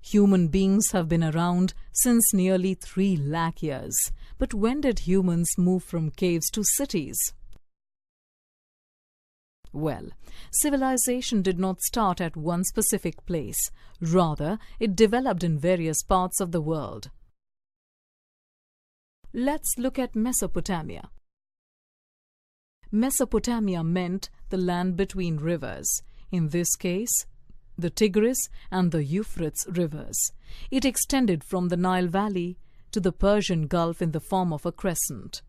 Human beings have been around since nearly 3 lakh years. But when did humans move from caves to cities? Well, civilization did not start at one specific place. Rather, it developed in various parts of the world. Let's look at Mesopotamia. Mesopotamia meant the land between rivers, in this case, the Tigris and the Euphrates rivers. It extended from the Nile Valley to the Persian Gulf in the form of a crescent.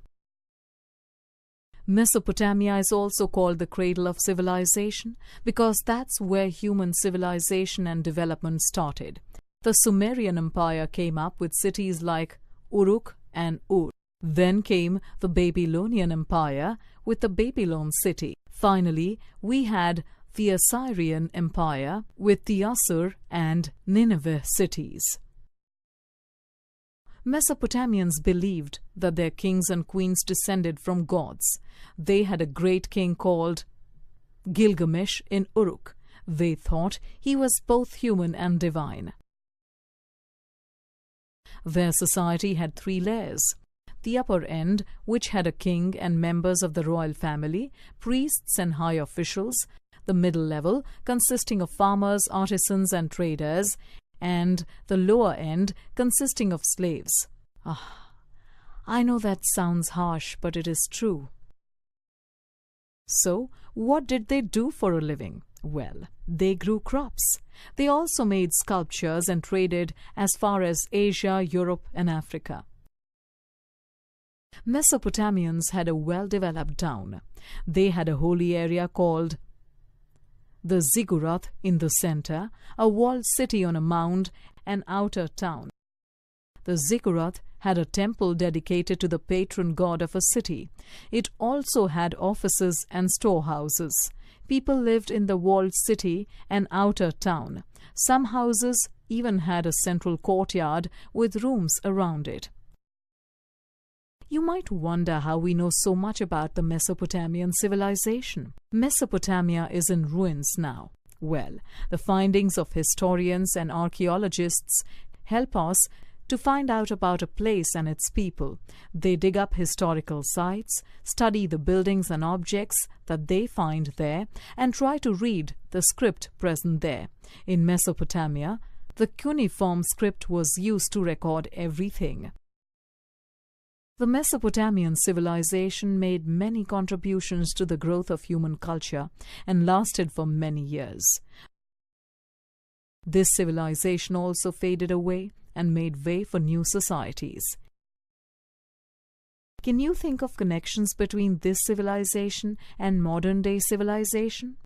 Mesopotamia is also called the Cradle of Civilization because that's where human civilization and development started. The Sumerian Empire came up with cities like Uruk and Ur. Then came the Babylonian Empire with the Babylon city. Finally, we had the Assyrian Empire with the Assur and Nineveh cities. Mesopotamians believed that their kings and queens descended from gods. They had a great king called Gilgamesh in Uruk. They thought he was both human and divine. Their society had 3 layers. The upper end, which had a king and members of the royal family, priests and high officials, the middle level, consisting of farmers, artisans and traders, and the lower end, consisting of slaves. I know that sounds harsh, but it is true. So, what did they do for a living? Well, they grew crops. They also made sculptures and traded as far as Asia, Europe and Africa. Mesopotamians had a well-developed town. They had a holy area called the ziggurat in the center, a walled city on a mound, an outer town. The ziggurat had a temple dedicated to the patron god of a city. It also had offices and storehouses. People lived in the walled city and outer town. Some houses even had a central courtyard with rooms around it. You might wonder how we know so much about the Mesopotamian civilization. Mesopotamia is in ruins now. Well, the findings of historians and archaeologists help us to find out about a place and its people. They dig up historical sites, study the buildings and objects that they find there, and try to read the script present there. In Mesopotamia, the cuneiform script was used to record everything. The Mesopotamian civilization made many contributions to the growth of human culture and lasted for many years. This civilization also faded away and made way for new societies. Can you think of connections between this civilization and modern-day civilization?